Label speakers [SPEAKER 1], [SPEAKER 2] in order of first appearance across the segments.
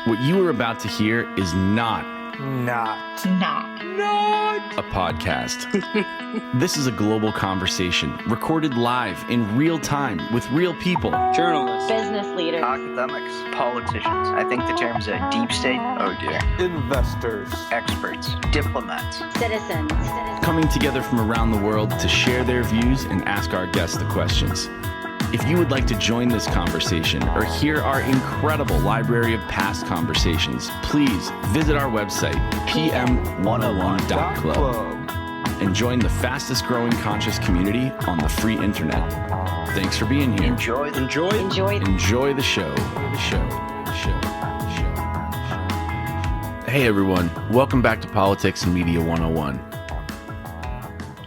[SPEAKER 1] What you are about to hear is not a podcast. This is a global conversation recorded live in real time with real people.
[SPEAKER 2] Journalists,
[SPEAKER 3] business leaders,
[SPEAKER 4] academics, politicians. I think the terms are deep state. Oh dear.
[SPEAKER 2] investors,
[SPEAKER 4] Experts, diplomats.
[SPEAKER 3] citizens.
[SPEAKER 1] Coming together from around the world to share their views and ask our guests the questions. If you would like to join this conversation or hear our incredible library of past conversations, please visit our website, pm101.club, and join the fastest growing conscious community on the free internet. Thanks for being here.
[SPEAKER 4] Enjoy the
[SPEAKER 1] Enjoy the show. Hey everyone, welcome back to Politics and Media 101.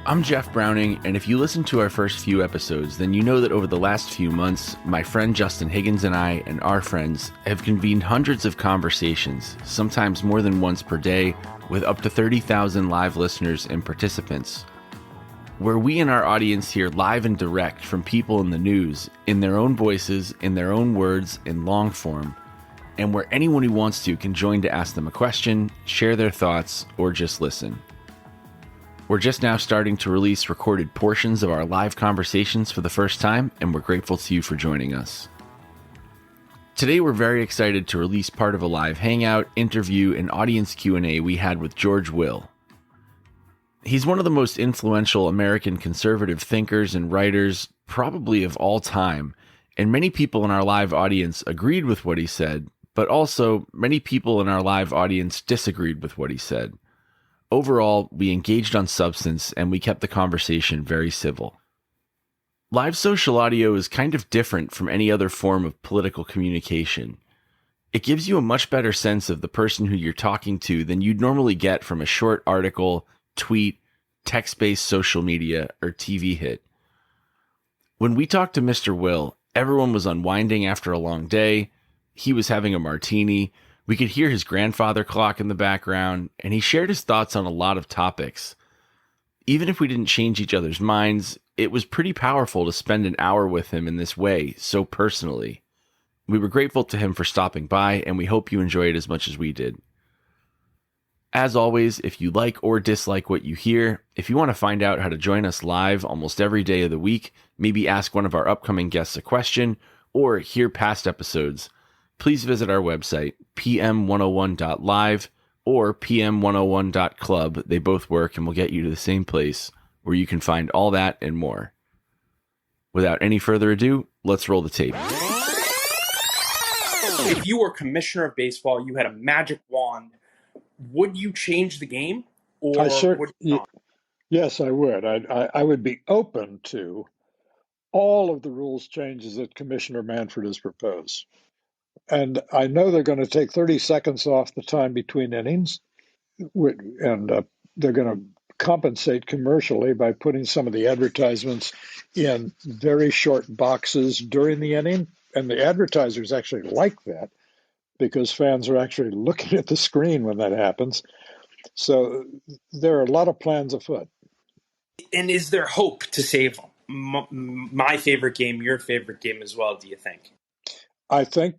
[SPEAKER 1] I'm Jeff Browning, and if you listen to our first few episodes, then you know that over the last few months, my friend Justin Higgins and I and our friends have convened hundreds of conversations, sometimes more than once per day, with up to 30,000 live listeners and participants, where we and our audience hear live and direct from people in the news, in their own voices, in their own words, in long form, and where anyone who wants to can join to ask them a question, share their thoughts, or just listen. We're just now starting to release recorded portions of our live conversations for the first time, and we're grateful to you for joining us. Today, we're very excited to release part of a live hangout, interview, and audience Q&A we had with George Will. He's one of the most influential American conservative thinkers and writers, probably of all time, and many people in our live audience agreed with what he said, but also many people in our live audience disagreed with what he said. Overall, we engaged on substance and we kept the conversation very civil. Live social audio is kind of different from any other form of political communication. It gives you a much better sense of the person who you're talking to than you'd normally get from a short article, tweet, text-based social media, or TV hit. When we talked to Mr. Will, everyone was unwinding after a long day. He was having a martini. We could hear his grandfather clock in the background, and he shared his thoughts on a lot of topics. Even if we didn't change each other's minds, it was pretty powerful to spend an hour with him in this way, so personally. We were grateful to him for stopping by, and we hope you enjoy it as much as we did. As always, if you like or dislike what you hear, if you want to find out how to join us live almost every day of the week, maybe ask one of our upcoming guests a question, or hear past episodes, please visit our website, pm101.live or pm101.club. They both work and will get you to the same place where you can find all that and more. Without any further ado, let's roll the tape.
[SPEAKER 2] if you were commissioner of baseball, you had a magic wand, would you change the game? Or would you not?
[SPEAKER 5] Yes, I would. I would be open to all of the rules changes that Commissioner Manfred has proposed. And I know they're going to take 30 seconds off the time between innings, and they're going to compensate commercially by putting some of the advertisements in very short boxes during the inning. And the advertisers actually like that because fans are actually looking at the screen when that happens. So there are a lot of plans afoot.
[SPEAKER 2] And is there hope to save my favorite game, your favorite game as well, do you think?
[SPEAKER 5] I think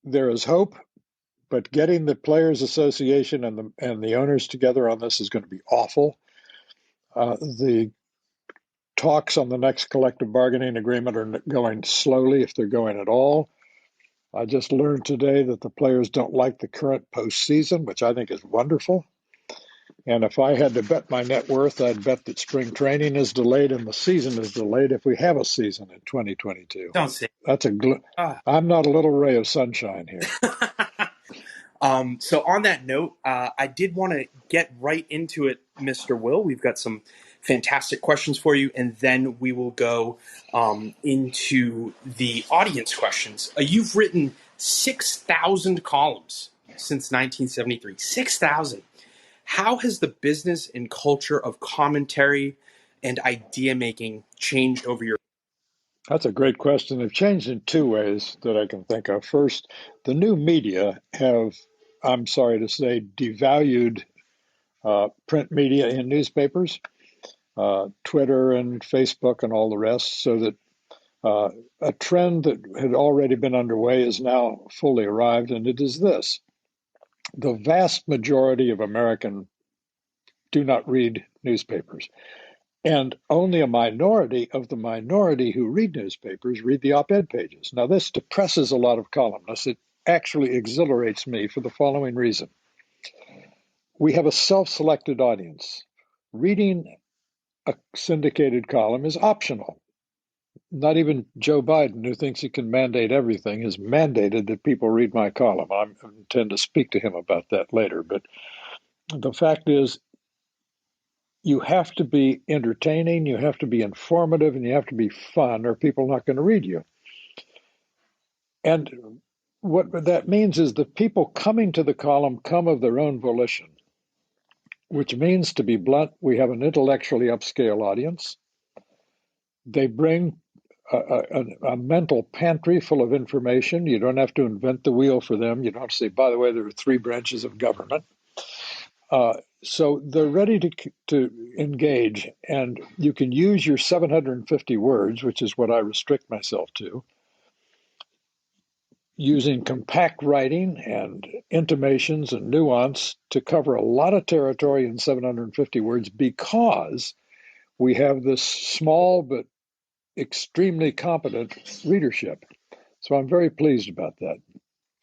[SPEAKER 5] there is hope, but getting the Players Association and the owners together on this is going to be awful. The talks on the next collective bargaining agreement are going slowly, if they're going at all. I just learned today that the players don't like the current postseason, which I think is wonderful. And if I had to bet my net worth, I'd bet that spring training is delayed and the season is delayed if we have a season in 2022.
[SPEAKER 2] Don't say
[SPEAKER 5] That's I'm not a little ray of sunshine here.
[SPEAKER 2] So on that note, I did want to get right into it, Mr. Will. We've got some fantastic questions for you, and then we will go into the audience questions. You've written 6,000 columns since 1973. 6,000. How has the business and culture of commentary and idea making changed over your?
[SPEAKER 5] That's a great question. They've changed in two ways that I can think of. First, the new media have, I'm sorry to say, devalued print media in newspapers, Twitter and Facebook and all the rest, so that A trend that had already been underway is now fully arrived, and it is this. The vast majority of Americans do not read newspapers. And only a minority of the minority who read newspapers read the op-ed pages. Now, this depresses a lot of columnists. It actually exhilarates me for the following reason. We have a self-selected audience. Reading a syndicated column is optional. Not even Joe Biden, who thinks he can mandate everything, has mandated that people read my column. I intend to speak to him about that later. But the fact is, you have to be entertaining, you have to be informative, and you have to be fun, or people are not going to read you. And what that means is the people coming to the column come of their own volition, which means, to be blunt, we have an intellectually upscale audience. They bring a mental pantry full of information. You don't have to invent the wheel for them. You don't have to say, by the way, there are 3 branches of government. So they're ready to engage, and you can use your 750 words, which is what I restrict myself to, using compact writing and intimations and nuance to cover a lot of territory in 750 words, because we have this small but extremely competent readership. So I'm very pleased about that.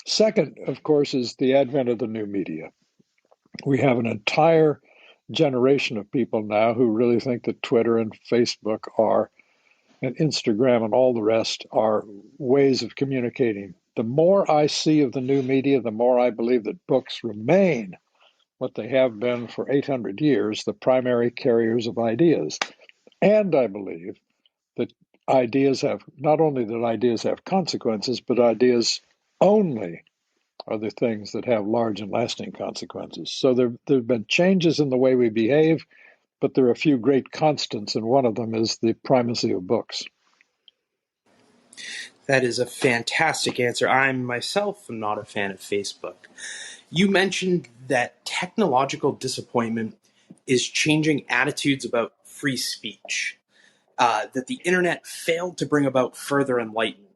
[SPEAKER 5] Second, of course, is the advent of the new media. We have an entire generation of people now who really think that Twitter and Facebook and Instagram and all the rest are ways of communicating. The more I see of the new media, the more I believe that books remain what they have been for 800 years, the primary carriers of ideas. And I believe that not only that ideas have consequences, but ideas only are the things that have large and lasting consequences. So there have been changes in the way we behave, but there are a few great constants, and one of them is the primacy of books.
[SPEAKER 2] That is a fantastic answer. I myself am not a fan of Facebook. You mentioned that technological disappointment is changing attitudes about free speech, that the internet failed to bring about further enlightenment.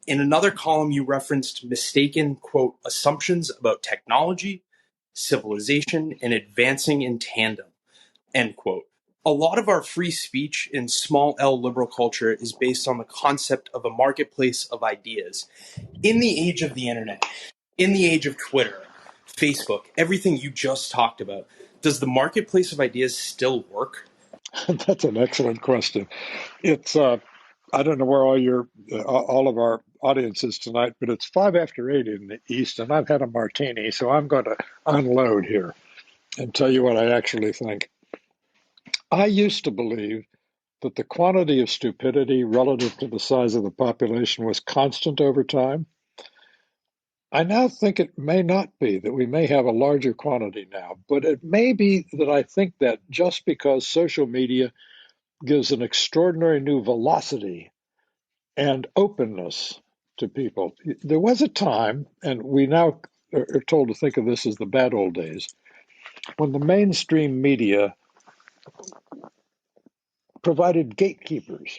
[SPEAKER 2] In another column, you referenced mistaken, quote, assumptions about technology, civilization, and advancing in tandem, end quote. A lot of our free speech in small L liberal culture is based on the concept of a marketplace of ideas. In the age of the internet, in the age of Twitter, Facebook, everything you just talked about, does the marketplace of ideas still work?
[SPEAKER 5] That's an excellent question. It's I don't know where all of our audience is tonight, but it's 5 after 8 in the East, and I've had a martini, so I'm going to unload here and tell you what I actually think. I used to believe that the quantity of stupidity relative to the size of the population was constant over time. I now think it may not be, that we may have a larger quantity now, but it may be that I think that just because social media gives an extraordinary new velocity and openness to people. There was a time, and we now are told to think of this as the bad old days, when the mainstream media provided gatekeepers.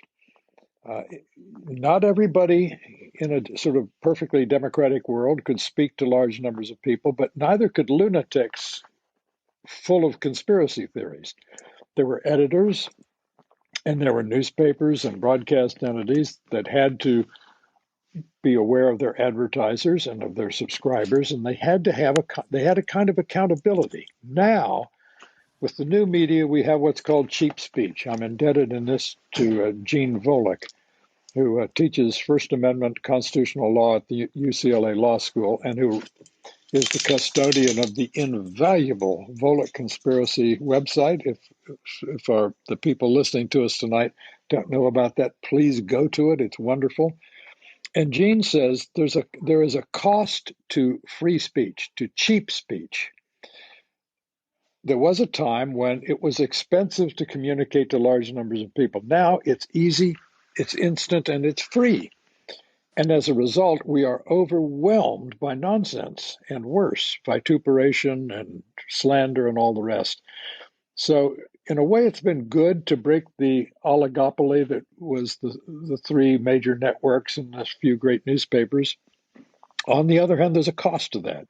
[SPEAKER 5] Not everybody in a sort of perfectly democratic world could speak to large numbers of people, but neither could lunatics full of conspiracy theories. There were editors, and there were newspapers and broadcast entities that had to be aware of their advertisers and of their subscribers, and they had a kind of accountability. Now, with the new media, we have what's called cheap speech. I'm indebted in this to Gene Volek, who teaches First Amendment constitutional law at the UCLA Law School, and who is the custodian of the invaluable Volek Conspiracy website. If the people listening to us tonight don't know about that, please go to it. It's wonderful. And Gene says there is a cost to free speech, to cheap speech. There was a time when it was expensive to communicate to large numbers of people. Now it's easy, it's instant, and it's free. And as a result, we are overwhelmed by nonsense, and worse, vituperation and slander and all the rest. So in a way, it's been good to break the oligopoly that was the three major networks and a few great newspapers. On the other hand, there's a cost to that.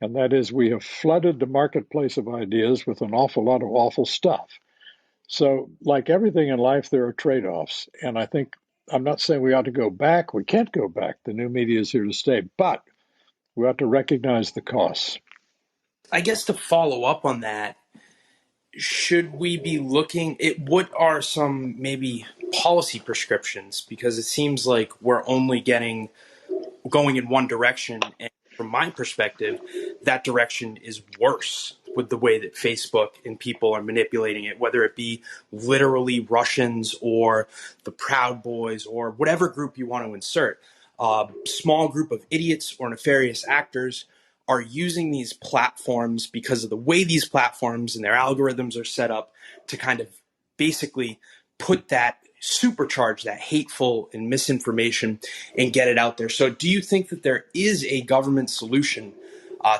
[SPEAKER 5] And that is we have flooded the marketplace of ideas with an awful lot of awful stuff. So, like everything in life, there are trade-offs. And I think, I'm not saying we ought to go back. We can't go back. The new media is here to stay. But we ought to recognize the costs.
[SPEAKER 2] I guess to follow up on that, should we be looking at what are some maybe policy prescriptions? Because it seems like we're only going in one direction. And from my perspective, that direction is worse with the way that Facebook and people are manipulating it, whether it be literally Russians or the Proud Boys or whatever group you want to insert. A small group of idiots or nefarious actors are using these platforms because of the way these platforms and their algorithms are set up to kind of basically put that supercharge that hateful and misinformation and get it out there. So do you think that there is a government solution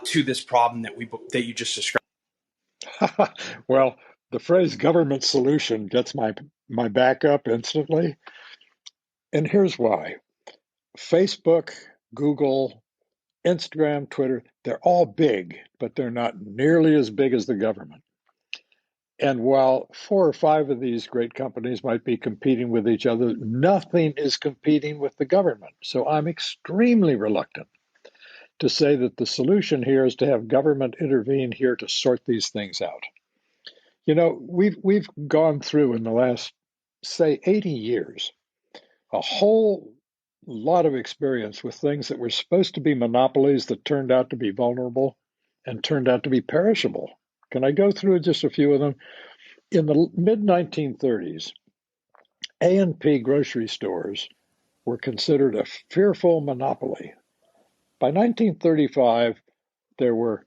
[SPEAKER 2] to this problem that you just described?
[SPEAKER 5] Well, the phrase government solution gets my back up instantly. And here's why. Facebook, Google, Instagram, Twitter, they're all big, but they're not nearly as big as the government. And while 4 or 5 of these great companies might be competing with each other, nothing is competing with the government. So I'm extremely reluctant to say that the solution here is to have government intervene here to sort these things out. You know, we've gone through in the last, say, 80 years, a whole lot of experience with things that were supposed to be monopolies that turned out to be vulnerable and turned out to be perishable. Can I go through just a few of them? In the mid-1930s, A&P grocery stores were considered a fearful monopoly. By 1935, there were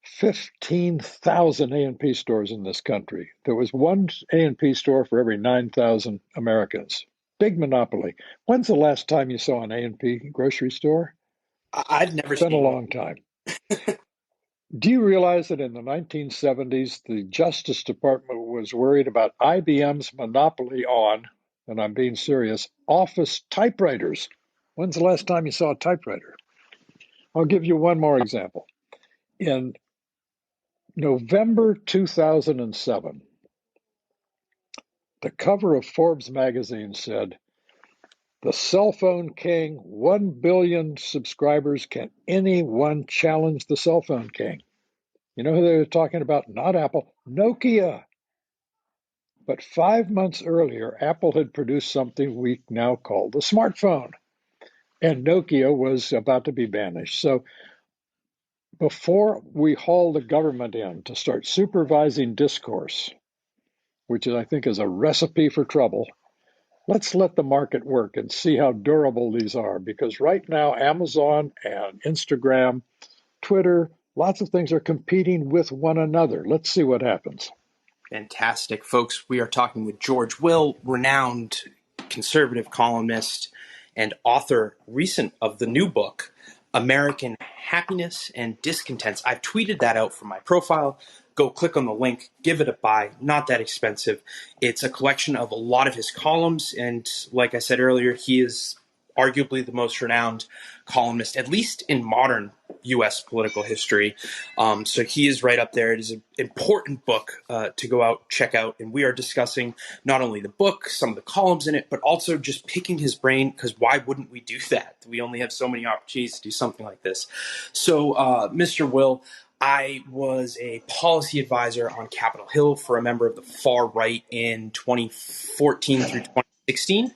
[SPEAKER 5] 15,000 A&P stores in this country. There was one A&P store for every 9,000 Americans. Big monopoly. When's the last time you saw an A&P grocery store?
[SPEAKER 2] I've never
[SPEAKER 5] It's been a
[SPEAKER 2] seen one.
[SPEAKER 5] long time. Do you realize that in the 1970s, the Justice Department was worried about IBM's monopoly on, and I'm being serious, office typewriters? When's the last time you saw a typewriter? I'll give you one more example. In November 2007, the cover of Forbes magazine said, "The cell phone king, 1 billion subscribers. Can anyone challenge the cell phone king?" You know who they were talking about? Not Apple, Nokia. But 5 months earlier, Apple had produced something we now call the smartphone, and Nokia was about to be banished. So before we haul the government in to start supervising discourse, which I think is a recipe for trouble, let's let the market work and see how durable these are. Because right now, Amazon and Instagram, Twitter, lots of things are competing with one another. Let's see what happens.
[SPEAKER 2] Fantastic. Folks, we are talking with George Will, renowned conservative columnist and author recent of the new book, American Happiness and Discontents. I've tweeted that out from my profile. Go click on the link, give it a buy. Not that expensive. It's a collection of a lot of his columns. And like I said earlier, he is arguably the most renowned columnist, at least in modern U.S. political history. So he is right up there. It is an important book to go out, check out. And we are discussing not only the book, some of the columns in it, but also just picking his brain, because why wouldn't we do that? We only have so many opportunities to do something like this. So, Mr. Will, I was a policy advisor on Capitol Hill for a member of the far right in 2014 through 2016.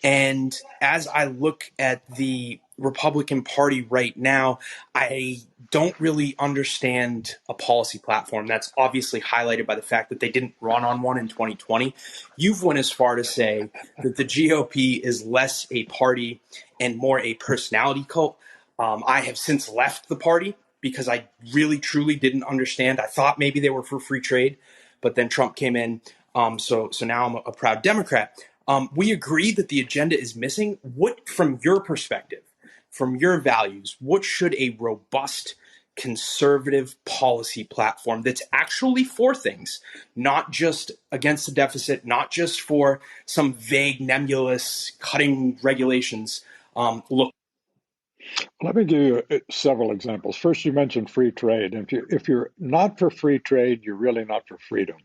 [SPEAKER 2] And as I look at the Republican Party right now, I don't really understand a policy platform. That's obviously highlighted by the fact that they didn't run on one in 2020. You've went as far to say that the GOP is less a party and more a personality cult. I have since left the party because I really, truly didn't understand. I thought maybe they were for free trade, but then Trump came in. So now I'm a proud Democrat. We agree that the agenda is missing. What, from your perspective, from your values, what should a robust conservative policy platform that's actually for things, not just against the deficit, not just for some vague, nebulous cutting regulations. Look.
[SPEAKER 5] Let me give you several examples. First, you mentioned free trade. If you're not for free trade, you're really not for freedom.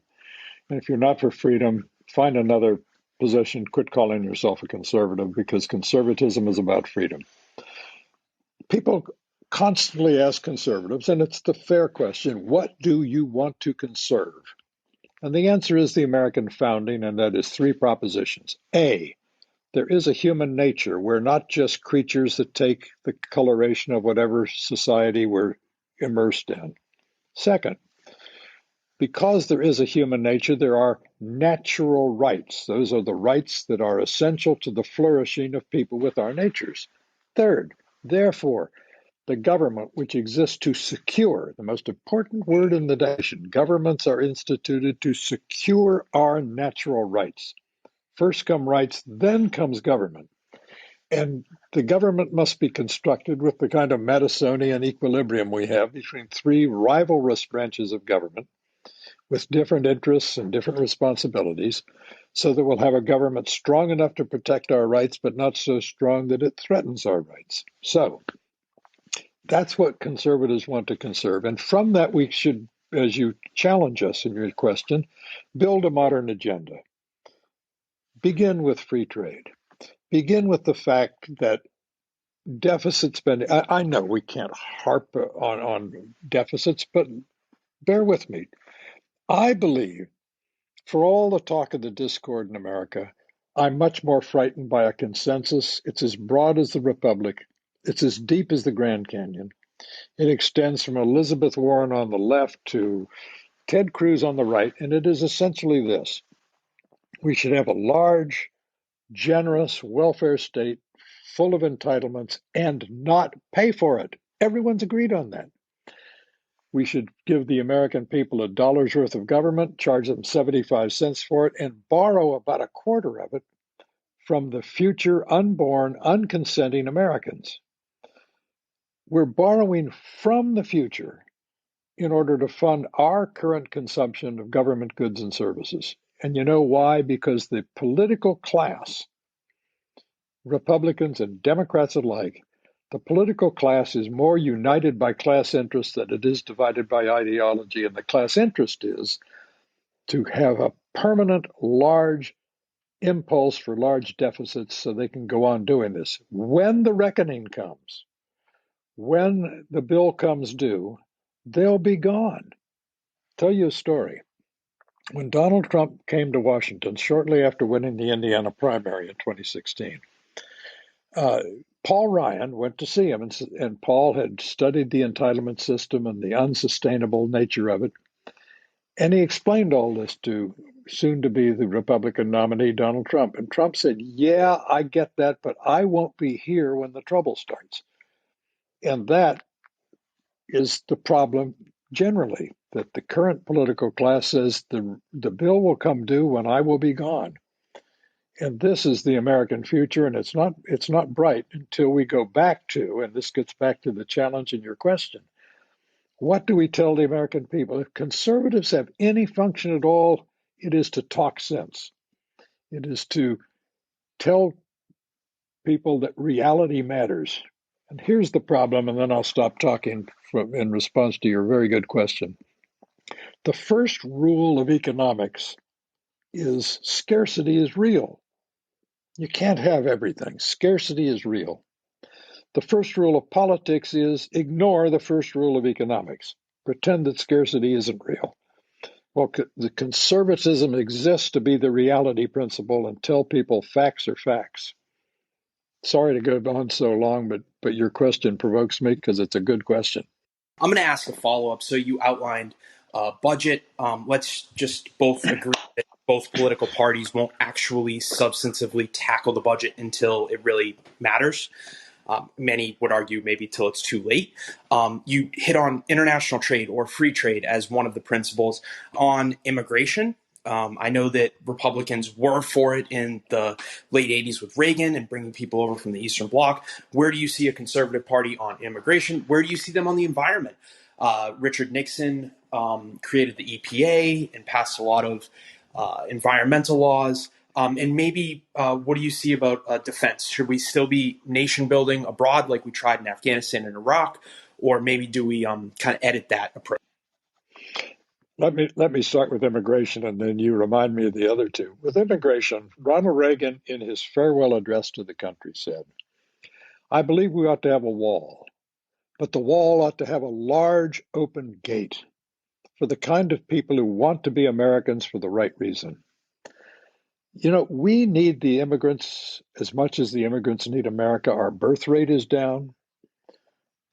[SPEAKER 5] And if you're not for freedom, find another position. Quit calling yourself a conservative, because conservatism is about freedom. People constantly ask conservatives, and it's the fair question, what do you want to conserve? And the answer is the American founding, and that is three propositions. A, there is a human nature. We're not just creatures that take the coloration of whatever society we're immersed in. Second, because there is a human nature, there are natural rights. Those are the rights that are essential to the flourishing of people with our natures. Third, therefore, the government, which exists to secure, the most important word in the nation, governments are instituted to secure our natural rights. First come rights, then comes government. And the government must be constructed with the kind of Madisonian equilibrium we have between three rivalrous branches of government with different interests and different responsibilities, so that we'll have a government strong enough to protect our rights, but not so strong that it threatens our rights. So that's what conservatives want to conserve. And from that, we should, as you challenge us in your question, build a modern agenda. Begin with free trade. Begin with the fact that deficit spending, I know we can't harp on deficits, but bear with me. I believe, for all the talk of the discord in America, I'm much more frightened by a consensus. It's as broad as the Republic. It's as deep as the Grand Canyon. It extends from Elizabeth Warren on the left to Ted Cruz on the right, and it is essentially this. We should have a large, generous welfare state full of entitlements and not pay for it. Everyone's agreed on that. We should give the American people $1 worth of government, charge them 75 cents for it, and borrow about a quarter of it from the future unborn, unconsenting Americans. We're borrowing from the future in order to fund our current consumption of government goods and services. And you know why? Because the political class, Republicans and Democrats alike, the political class is more united by class interest than it is divided by ideology. And the class interest is to have a permanent, large impulse for large deficits so they can go on doing this. When the reckoning comes, when the bill comes due, they'll be gone. Tell you a story. When Donald Trump came to Washington shortly after winning the Indiana primary in 2016, Paul Ryan went to see him, and Paul had studied the entitlement system and the unsustainable nature of it. And he explained all this to soon to be the Republican nominee, Donald Trump. And Trump said, yeah, I get that, but I won't be here when the trouble starts. And that is the problem generally, that the current political class says the bill will come due when I will be gone. And this is the American future, and it's not bright until we go back to, and this gets back to the challenge in your question, what do we tell the American people? If conservatives have any function at all, it is to talk sense. It is to tell people that reality matters. And here's the problem, and then I'll stop talking in response to your very good question. The first rule of economics is scarcity is real. You can't have everything. Scarcity is real. The first rule of politics is ignore the first rule of economics. Pretend that scarcity isn't real. Well, the conservatism exists to be the reality principle and tell people facts are facts. Sorry to go on so long, but your question provokes me because it's a good question.
[SPEAKER 2] I'm going to ask a follow-up. So you outlined budget. Let's just both agree that both political parties won't actually substantively tackle the budget until it really matters. Many would argue maybe till it's too late. You hit on international trade or free trade as one of the principles. On immigration, I know that Republicans were for it in the late 80s with Reagan and bringing people over from the Eastern Bloc. Where do you see a conservative party on immigration? Where do you see them on the environment? Richard Nixon created the EPA and passed a lot of environmental laws. And maybe what do you see about defense? Should we still be nation building abroad like we tried in Afghanistan and Iraq? Or maybe do we kind of edit that approach?
[SPEAKER 5] Let me start with immigration, and then you remind me of the other two. With immigration, Ronald Reagan, in his farewell address to the country, said, "I believe we ought to have a wall, but the wall ought to have a large open gate for the kind of people who want to be Americans for the right reason." You know, we need the immigrants as much as the immigrants need America. Our birth rate is down.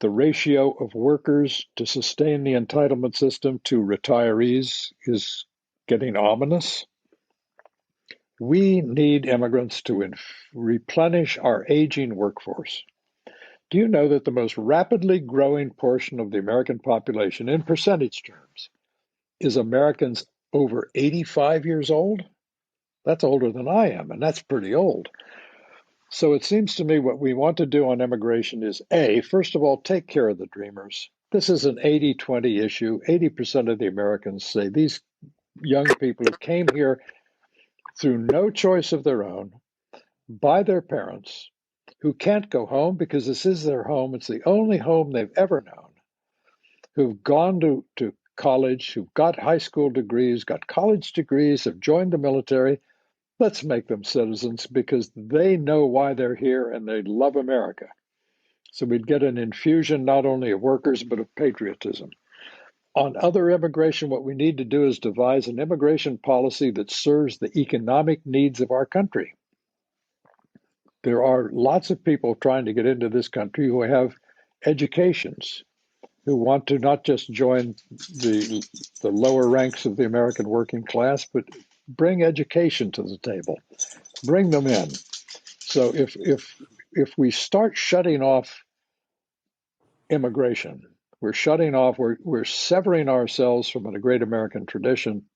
[SPEAKER 5] The ratio of workers to sustain the entitlement system to retirees is getting ominous. We need immigrants to replenish our aging workforce. Do you know that the most rapidly growing portion of the American population, in percentage terms, is Americans over 85 years old? That's older than I am, and that's pretty old. So it seems to me what we want to do on immigration is first of all, take care of the dreamers. This is an 80-20 issue. 80% of the Americans say these young people who came here through no choice of their own, by their parents, who can't go home because this is their home. It's the only home they've ever known, who've gone to college, who've got high school degrees, got college degrees, have joined the military. Let's make them citizens because they know why they're here and they love America. So we'd get an infusion not only of workers, but of patriotism. On other immigration, what we need to do is devise an immigration policy that serves the economic needs of our country. There are lots of people trying to get into this country who have educations, who want to not just join the lower ranks of the American working class, but bring education to the table, bring them in. So if we start shutting off immigration, we're severing ourselves from a great American tradition.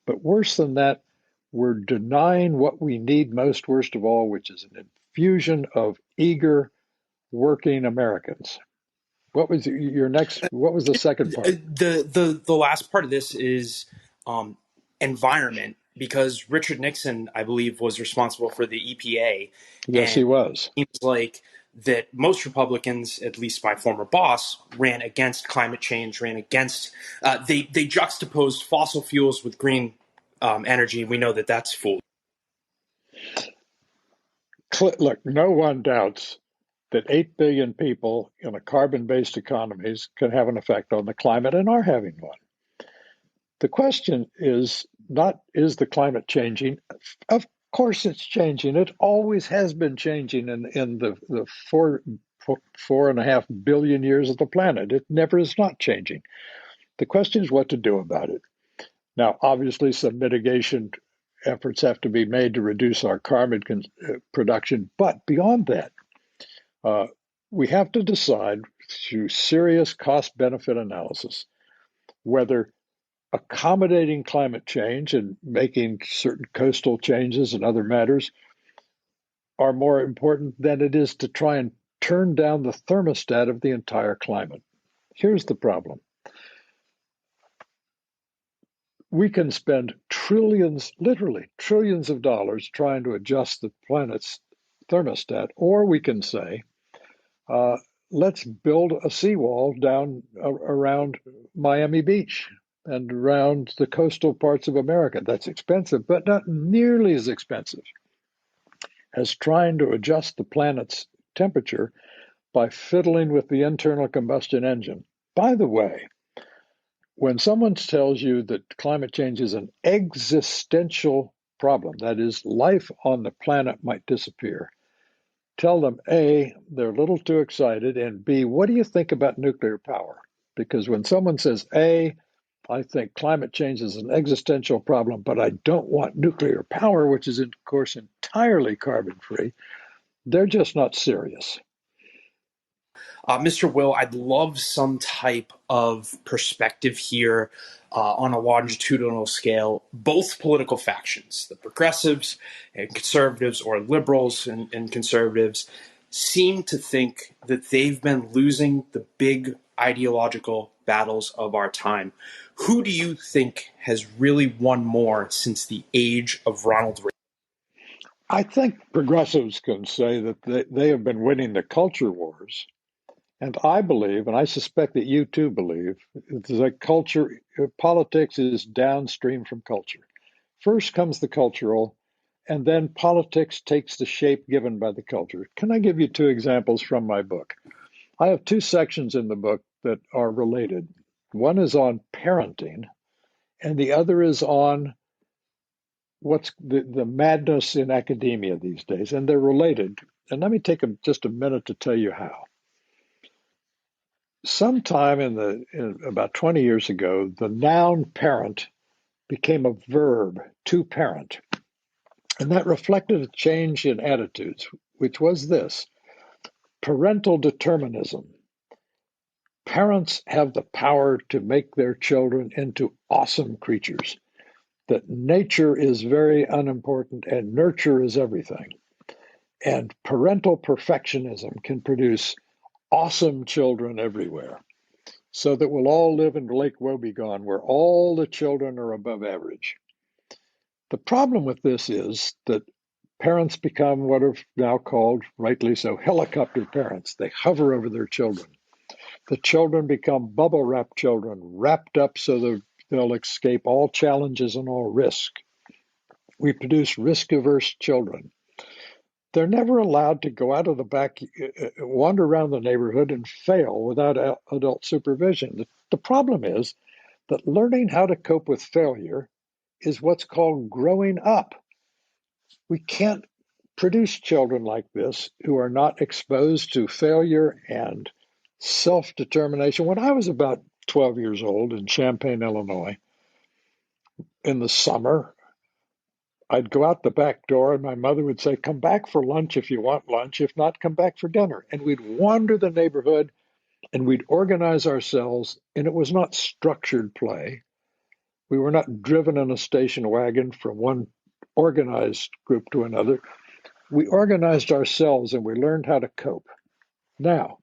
[SPEAKER 5] But worse than that, we're denying what we need most, worst of all, which is an infusion of eager, working Americans. What was the second part?
[SPEAKER 2] The last part of this is environment, because Richard Nixon, I believe, was responsible for the EPA,
[SPEAKER 5] Yes,
[SPEAKER 2] and
[SPEAKER 5] he was.
[SPEAKER 2] it seems like that most Republicans, at least my former boss, ran against climate change, ran against they juxtaposed fossil fuels with green energy. We know that that's fooled.
[SPEAKER 5] Look, no one doubts that 8 billion people in a carbon-based economies can have an effect on the climate and are having one. The question is not, is the climate changing? Of course it's changing. It always has been changing in the 4.5 billion years of the planet. It never is not changing. The question is what to do about it. Now, obviously, some mitigation efforts have to be made to reduce our carbon production. But beyond that, we have to decide through serious cost-benefit analysis whether accommodating climate change and making certain coastal changes and other matters are more important than it is to try and turn down the thermostat of the entire climate. Here's the problem. We can spend trillions, literally trillions of dollars trying to adjust the planet's thermostat, or we can say, let's build a seawall down around Miami Beach and around the coastal parts of America. That's expensive, but not nearly as expensive as trying to adjust the planet's temperature by fiddling with the internal combustion engine. By the way, when someone tells you that climate change is an existential problem, that is, life on the planet might disappear, tell them, A, they're a little too excited, and B, what do you think about nuclear power? Because when someone says, A, I think climate change is an existential problem, but I don't want nuclear power, which is, of course, entirely carbon-free, they're just not serious.
[SPEAKER 2] Mr. Will, I'd love some type of perspective here on a longitudinal scale, both political factions, the progressives and conservatives, or liberals and conservatives, seem to think that they've been losing the big ideological battles of our time. Who do you think has really won more since the age of Ronald Reagan?
[SPEAKER 5] I think progressives can say that they have been winning the culture wars. And I believe, and I suspect that you too believe, that politics is downstream from culture. First comes the cultural, and then politics takes the shape given by the culture. Can I give you two examples from my book? I have two sections in the book that are related. One is on parenting, and the other is on what's the madness in academia these days, and they're related. And let me take just a minute to tell you how. Sometime in about 20 years ago, the noun parent became a verb, to parent. And that reflected a change in attitudes, which was this: parental determinism. Parents have the power to make their children into awesome creatures, that nature is very unimportant and nurture is everything. And parental perfectionism can produce awesome children everywhere, so that we'll all live in Lake Wobegon, where all the children are above average. The problem with this is that parents become what are now called, rightly so, helicopter parents. They hover over their children. The children become bubble wrap children, wrapped up so that they'll escape all challenges and all risk. We produce risk-averse children. They're never allowed to go out of the back, wander around the neighborhood and fail without adult supervision. The problem is that learning how to cope with failure is what's called growing up. We can't produce children like this who are not exposed to failure and self-determination. When I was about 12 years old in Champaign, Illinois, in the summer, I'd go out the back door and my mother would say, "Come back for lunch if you want lunch. If not, come back for dinner." And we'd wander the neighborhood and we'd organize ourselves. And it was not structured play. We were not driven in a station wagon from one organized group to another. We organized ourselves and we learned how to cope. Now,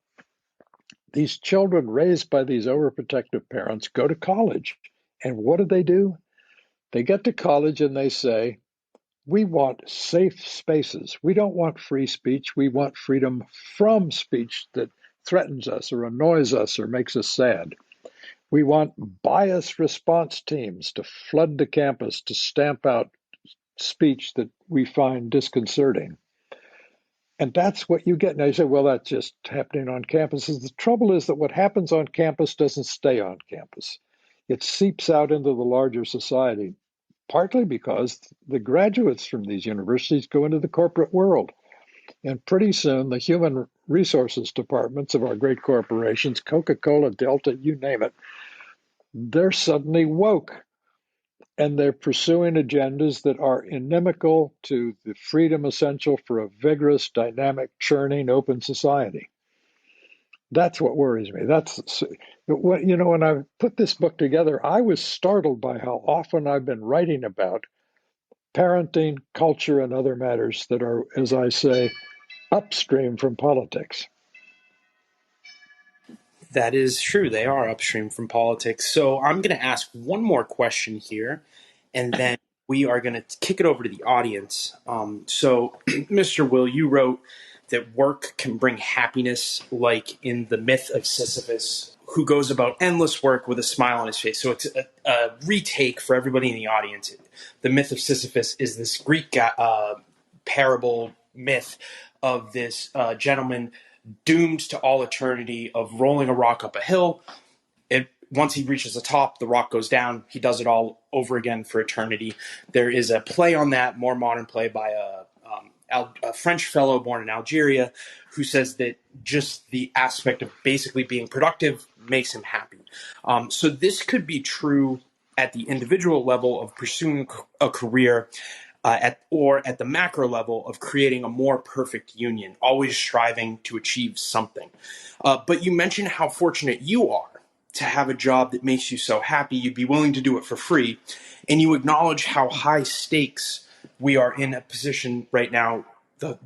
[SPEAKER 5] these children raised by these overprotective parents go to college. And what do? They get to college and they say, "We want safe spaces. We don't want free speech. We want freedom from speech that threatens us or annoys us or makes us sad. We want bias response teams to flood the campus to stamp out speech that we find disconcerting." And that's what you get. Now you say, "Well, that's just happening on campuses." The trouble is that what happens on campus doesn't stay on campus. It seeps out into the larger society, partly because the graduates from these universities go into the corporate world. And pretty soon, the human resources departments of our great corporations, Coca-Cola, Delta, you name it, they're suddenly woke. And they're pursuing agendas that are inimical to the freedom essential for a vigorous, dynamic, churning, open society. That's what worries me. When I put this book together, I was startled by how often I've been writing about parenting, culture, and other matters that are, as I say, upstream from politics.
[SPEAKER 2] That is true. They are upstream from politics. So I'm going to ask one more question here, and then we are going to kick it over to the audience. So, Mr. Will, you wrote that work can bring happiness, like in the myth of Sisyphus, who goes about endless work with a smile on his face. So it's a retake for everybody in the audience. The myth of Sisyphus is this Greek parable myth of this gentleman doomed to all eternity of rolling a rock up a hill. Once he reaches the top, the rock goes down. He does it all over again for eternity. There is a play on that, more modern play by a French fellow born in Algeria who says that just the aspect of basically being productive makes him happy. So this could be true at the individual level of pursuing a career at the macro level of creating a more perfect union, always striving to achieve something. But you mentioned how fortunate you are to have a job that makes you so happy you'd be willing to do it for free, and you acknowledge how high stakes we are in a position right now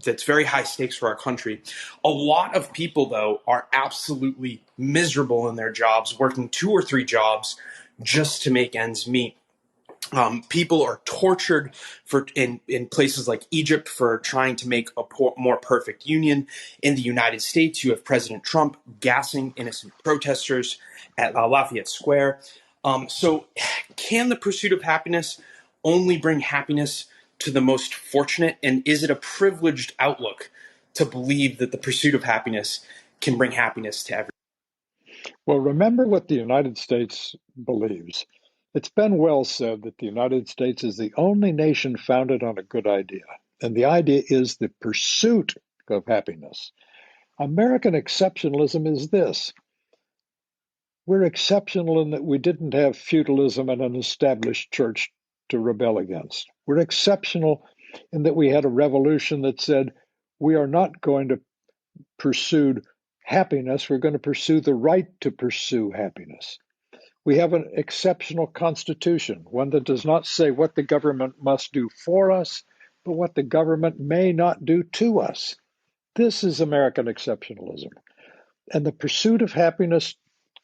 [SPEAKER 2] that's very high stakes for our country. A lot of people, though, are absolutely miserable in their jobs, working 2 or 3 jobs just to make ends meet. People are tortured in places like Egypt for trying to make a more perfect union. In the United States, you have President Trump gassing innocent protesters at Lafayette Square. So can the pursuit of happiness only bring happiness to the most fortunate? And is it a privileged outlook to believe that the pursuit of happiness can bring happiness to everyone?
[SPEAKER 5] Well, remember what the United States believes. It's been well said that the United States is the only nation founded on a good idea. And the idea is the pursuit of happiness. American exceptionalism is this. We're exceptional in that we didn't have feudalism and an established church to rebel against. We're exceptional in that we had a revolution that said we are not going to pursue happiness, we're going to pursue the right to pursue happiness. We have an exceptional constitution, one that does not say what the government must do for us, but what the government may not do to us. This is American exceptionalism. And the pursuit of happiness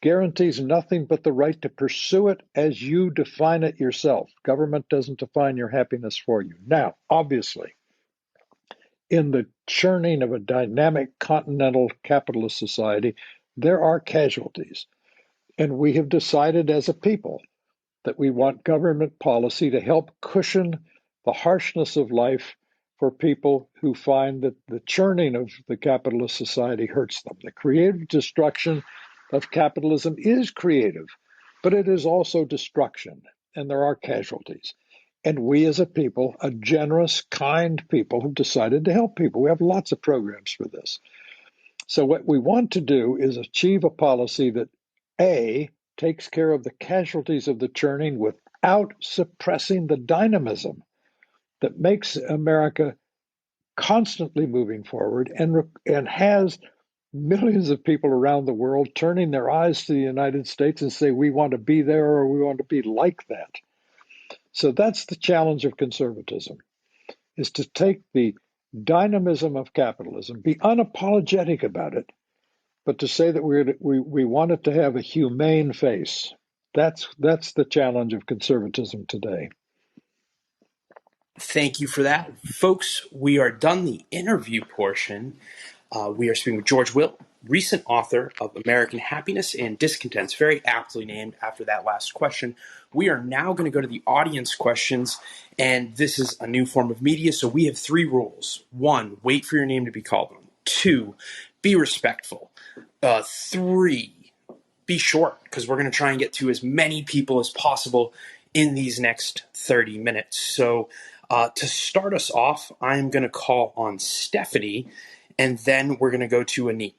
[SPEAKER 5] guarantees nothing but the right to pursue it as you define it yourself. Government doesn't define your happiness for you. Now, obviously, in the churning of a dynamic continental capitalist society, there are casualties. And we have decided as a people that we want government policy to help cushion the harshness of life for people who find that the churning of the capitalist society hurts them. The creative destruction of capitalism is creative, but it is also destruction, and there are casualties. And we as a people, a generous, kind people, have decided to help people. We have lots of programs for this. So what we want to do is achieve a policy that, A, takes care of the casualties of the churning without suppressing the dynamism that makes America constantly moving forward and has millions of people around the world turning their eyes to the United States and say, we want to be there or we want to be like that. So that's the challenge of conservatism, is to take the dynamism of capitalism, be unapologetic about it, but to say that we want it to have a humane face. That's the challenge of conservatism today.
[SPEAKER 2] Thank you for that. Folks, we are done the interview portion. We are speaking with George Will, recent author of American Happiness and Discontents, very aptly named after that last question. We are now going to go to the audience questions, and this is a new form of media, so we have 3 rules. 1, wait for your name to be called on. 2, be respectful. 3, be short, because we're going to try and get to as many people as possible in these next 30 minutes. So to start us off, I'm going to call on Stephanie, and then we're going to go to Anit.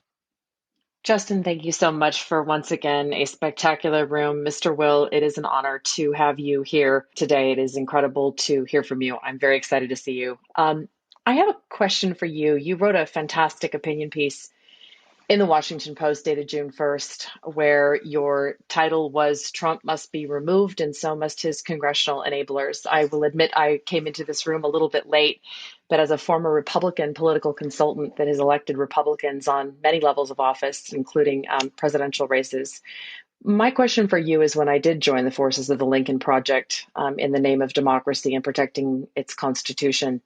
[SPEAKER 3] Justin, thank you so much for once again a spectacular room. Mr. Will, it is an honor to have you here today. It is incredible to hear from you. I'm very excited to see you. I have a question for you. You wrote a fantastic opinion piece in the Washington Post dated June 1st, where your title was Trump must be removed and so must his congressional enablers. I will admit I came into this room a little bit late, but as a former Republican political consultant that has elected Republicans on many levels of office, including presidential races, my question for you is, when I did join the forces of the Lincoln Project in the name of democracy and protecting its Constitution,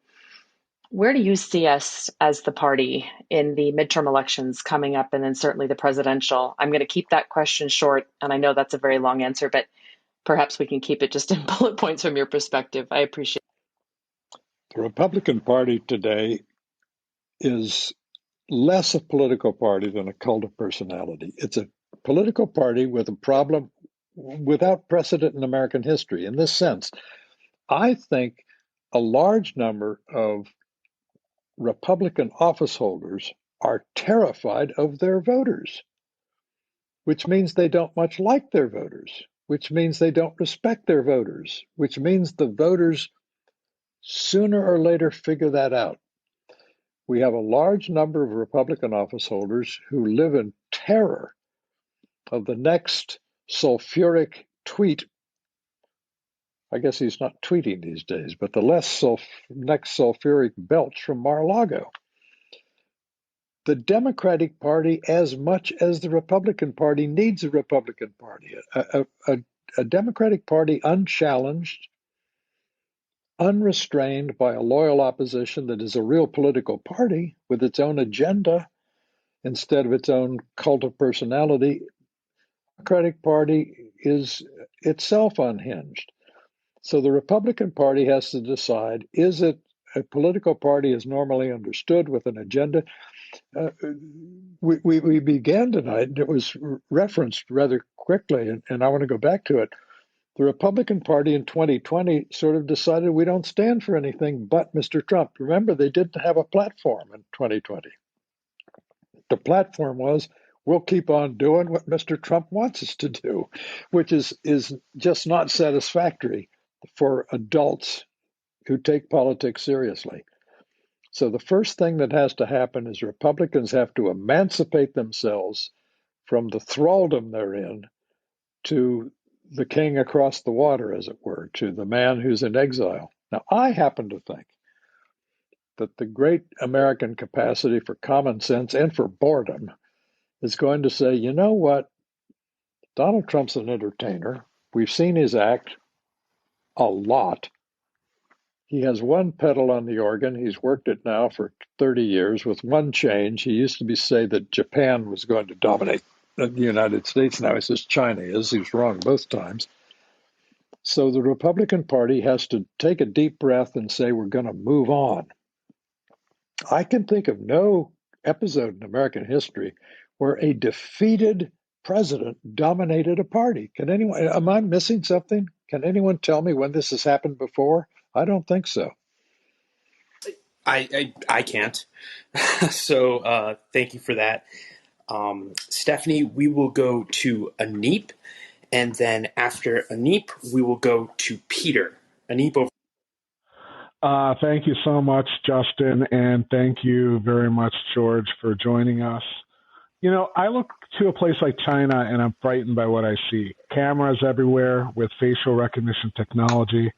[SPEAKER 3] where do you see us as the party in the midterm elections coming up, and then certainly the presidential? I'm going to keep that question short, and I know that's a very long answer, but perhaps we can keep it just in bullet points from your perspective. I appreciate it.
[SPEAKER 5] The Republican Party today is less a political party than a cult of personality. It's a political party with a problem without precedent in American history. In this sense, I think a large number of Republican office holders are terrified of their voters, which means they don't much like their voters, which means they don't respect their voters, which means the voters sooner or later figure that out. We have a large number of Republican office holders who live in terror of the next sulfuric tweet. I guess he's not tweeting these days, but the next sulfuric belch from Mar-a-Lago. The Democratic Party, as much as the Republican Party, needs a Republican Party. A Democratic Party unchallenged, unrestrained by a loyal opposition that is a real political party with its own agenda instead of its own cult of personality. The Democratic Party is itself unhinged. So the Republican Party has to decide, is it a political party as normally understood with an agenda? We began tonight, and it was referenced rather quickly, and I want to go back to it. The Republican Party in 2020 sort of decided we don't stand for anything but Mr. Trump. Remember, they didn't have a platform in 2020. The platform was, we'll keep on doing what Mr. Trump wants us to do, which is just not satisfactory for adults who take politics seriously. So the first thing that has to happen is Republicans have to emancipate themselves from the thraldom they're in to the king across the water, as it were, to the man who's in exile. Now, I happen to think that the great American capacity for common sense and for boredom is going to say, you know what? Donald Trump's an entertainer. We've seen his act a lot. He has one pedal on the organ. He's worked it now for 30 years with one change. He used to say that Japan was going to dominate the United States. Now he says China is. He was wrong both times. So the Republican Party has to take a deep breath and say, we're going to move on. I can think of no episode in American history where a defeated president dominated a party. Can anyone, am I missing something? Can anyone tell me when this has happened before? I don't think so.
[SPEAKER 2] I can't. So thank you for that. Stephanie, we will go to Aneep, and then after Aneep, we will go to Peter. Aneep, over.
[SPEAKER 6] Thank you so much, Justin, and thank you very much, George, for joining us. You know, I look to a place like China and I'm frightened by what I see. Cameras everywhere with facial recognition technology,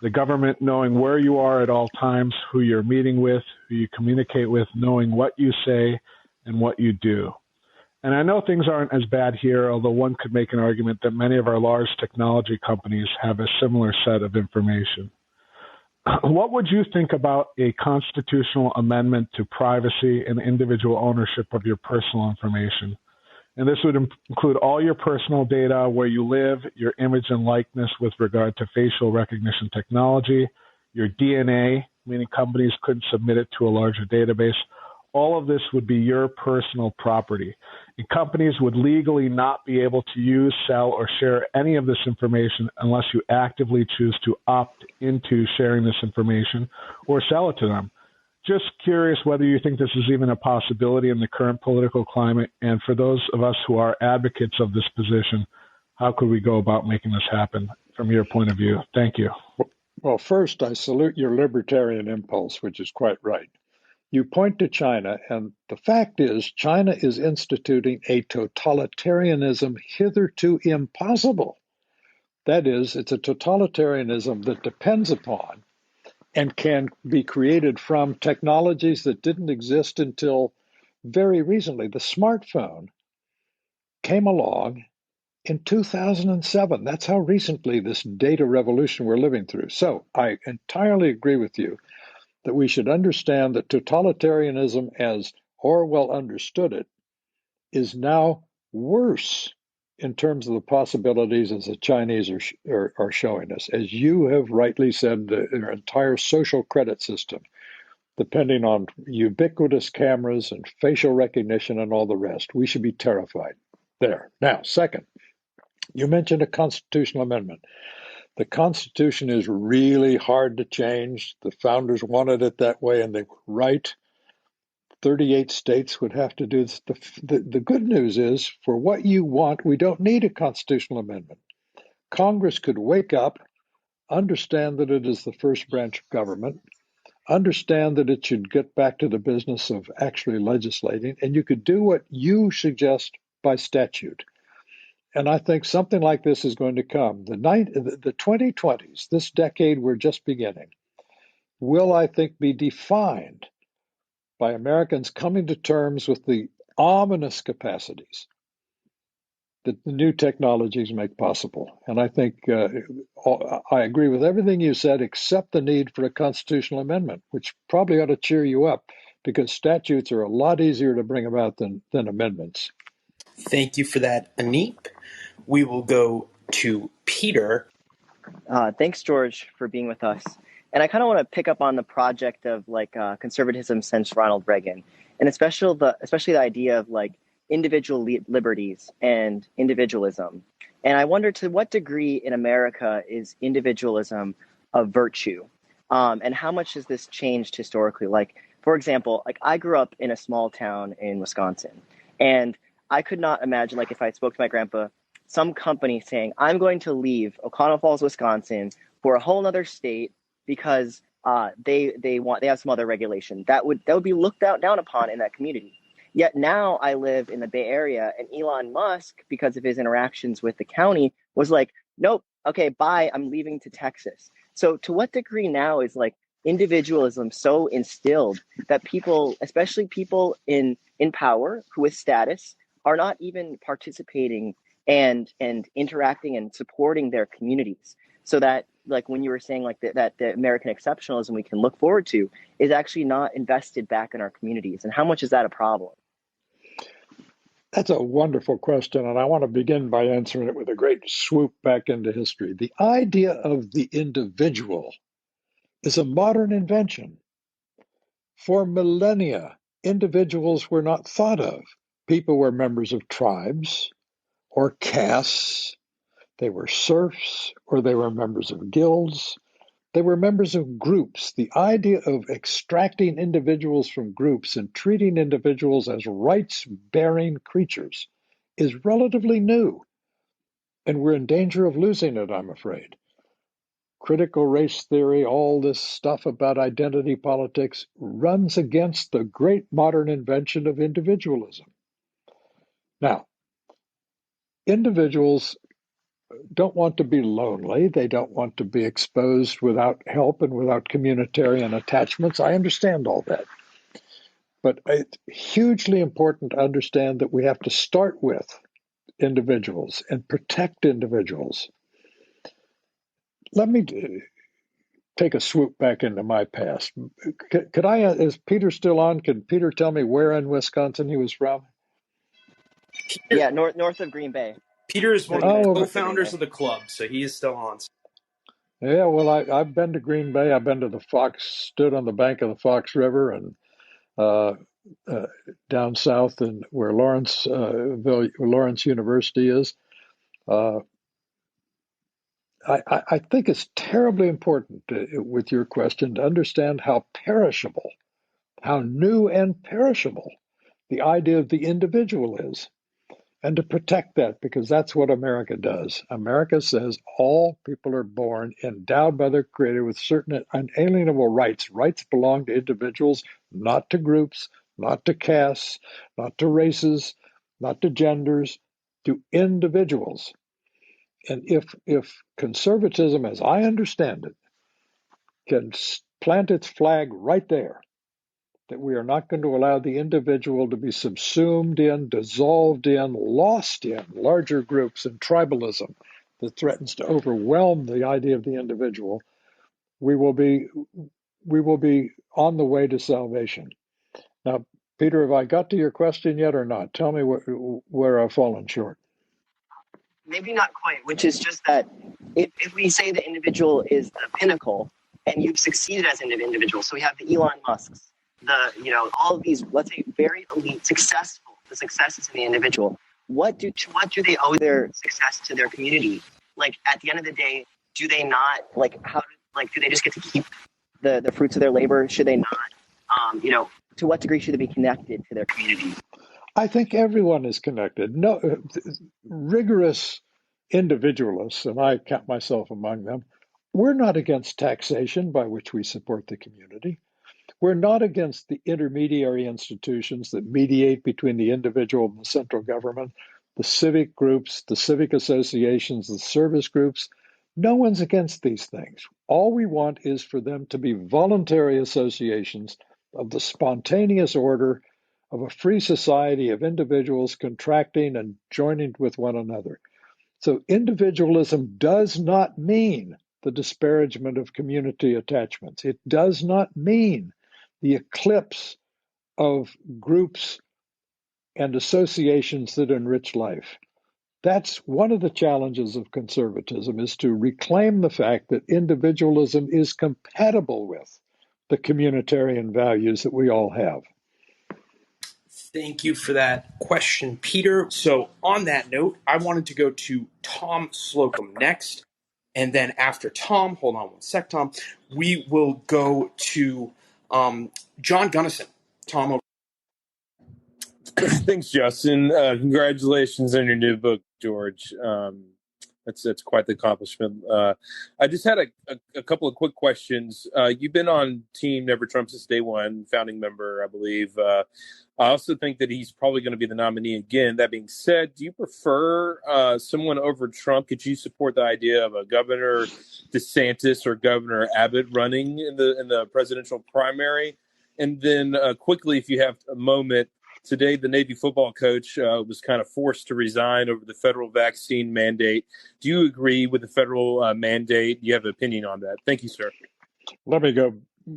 [SPEAKER 6] the government knowing where you are at all times, who you're meeting with, who you communicate with, knowing what you say and what you do. And I know things aren't as bad here, although one could make an argument that many of our large technology companies have a similar set of information. What would you think about a constitutional amendment to privacy and individual ownership of your personal information? And this would include all your personal data, where you live, your image and likeness with regard to facial recognition technology, your DNA, meaning companies couldn't submit it to a larger database. All of this would be your personal property. And companies would legally not be able to use, sell, or share any of this information unless you actively choose to opt into sharing this information or sell it to them. Just curious whether you think this is even a possibility in the current political climate. And for those of us who are advocates of this position, how could we go about making this happen from your point of view? Thank you.
[SPEAKER 5] Well, first, I salute your libertarian impulse, which is quite right. You point to China, and the fact is, China is instituting a totalitarianism hitherto impossible. That is, it's a totalitarianism that depends upon and can be created from technologies that didn't exist until very recently. The smartphone came along in 2007. That's how recently this data revolution we're living through. So I entirely agree with you that we should understand that totalitarianism, as Orwell understood it, is now worse in terms of the possibilities as the Chinese are showing us. As you have rightly said, their entire social credit system, depending on ubiquitous cameras and facial recognition and all the rest, we should be terrified there. Now, second, you mentioned a constitutional amendment. The Constitution is really hard to change. The founders wanted it that way, and they were right. 38 states would have to do this. The good news is, for what you want, we don't need a constitutional amendment. Congress could wake up understand that it is the first branch of government, understand that it should get back to the business of actually legislating, and you could do what you suggest by statute. And I think something like this is going to come. The 2020s, this decade we're just beginning, will, I think, be defined by Americans coming to terms with the ominous capacities that the new technologies make possible. And I think I agree with everything you said, except the need for a constitutional amendment, which probably ought to cheer you up, because statutes are a lot easier to bring about than amendments.
[SPEAKER 2] Thank you for that, Aneep. We will go to Peter.
[SPEAKER 7] Thanks, George, for being with us. And I kind of want to pick up on the project of conservatism since Ronald Reagan, and especially the idea of individual liberties and individualism. And I wonder, to what degree in America is individualism a virtue, and how much has this changed historically? For example, I grew up in a small town in Wisconsin, and I could not imagine, if I spoke to my grandpa, some company saying, I'm going to leave O'Connell Falls, Wisconsin for a whole other state because they have some other regulation that would be looked down upon in that community. Yet now I live in the Bay Area, and Elon Musk, because of his interactions with the county, was like, nope, okay, bye, I'm leaving to Texas. So to what degree now is individualism so instilled that people, especially people in power who with status, are not even participating and interacting and supporting their communities, so that when you were saying that the American exceptionalism we can look forward to is actually not invested back in our communities, and how much is that a problem?
[SPEAKER 5] That's a wonderful question, and I want to begin by answering it with a great swoop back into history. The idea of the individual is a modern invention. For millennia, individuals were not thought of. People were members of tribes or castes. They were serfs, or they were members of guilds. They were members of groups. The idea of extracting individuals from groups and treating individuals as rights-bearing creatures is relatively new, and we're in danger of losing it, I'm afraid. Critical race theory, all this stuff about identity politics, runs against the great modern invention of individualism. Now, individuals don't want to be lonely. They don't want to be exposed without help and without communitarian attachments. I understand all that. But it's hugely important to understand that we have to start with individuals and protect individuals. Let me take a swoop back into my past. Could I, is Peter still on? Can Peter tell me where in Wisconsin he was from?
[SPEAKER 7] Yeah, north of Green Bay.
[SPEAKER 2] Peter is one of the co-founders of the club, so he is still on.
[SPEAKER 5] Yeah, well, I've been to Green Bay. I've been to the stood on the bank of the Fox River, and down south and where Lawrence University is. I think it's terribly important with your question to understand how perishable, how new and perishable the idea of the individual is, and to protect that, because that's what America does. America says all people are born endowed by their Creator with certain unalienable rights. Rights belong to individuals, not to groups, not to castes, not to races, not to genders, to individuals. And if conservatism, as I understand it, can plant its flag right there, that we are not going to allow the individual to be subsumed in, dissolved in, lost in larger groups and tribalism that threatens to overwhelm the idea of the individual, we will be on the way to salvation. Now, Peter, have I got to your question yet or not? Tell me where I've fallen short.
[SPEAKER 7] Maybe not quite, which is just that if we say the individual is the pinnacle and you've succeeded as an individual, so we have the Elon Musks, all of these, let's say, very elite, the success is in the individual. What do they owe their success to their community? At the end of the day, do they not, do they just get to keep the fruits of their labor? Should they not, to what degree should they be connected to their community?
[SPEAKER 5] I think everyone is connected. No, rigorous individualists, and I count myself among them, We're not against taxation by which we support the community. We're not against the intermediary institutions that mediate between the individual and the central government, the civic groups, the civic associations, the service groups. No one's against these things. All we want is for them to be voluntary associations of the spontaneous order of a free society of individuals contracting and joining with one another. So individualism does not mean the disparagement of community attachments. It does not mean the eclipse of groups and associations that enrich life. That's one of the challenges of conservatism, is to reclaim the fact that individualism is compatible with the communitarian values that we all have.
[SPEAKER 2] Thank you for that question, Peter. So on that note, I wanted to go to Tom Slocum next. And then after Tom, hold on one sec, Tom, we will go to John Gunnison. Tom.
[SPEAKER 8] Thanks, Justin. Congratulations on your new book, George. That's quite the accomplishment. I just had a couple of quick questions. You've been on Team Never Trump since day one, founding member, I believe. I also think that he's probably going to be the nominee again. That being said, do you prefer someone over Trump? Could you support the idea of a Governor DeSantis or Governor Abbott running in the presidential primary? And then quickly, if you have a moment, today, the Navy football coach was kind of forced to resign over the federal vaccine mandate. Do you agree with the federal mandate? Do you have an opinion on that? Thank you, sir.
[SPEAKER 5] Let me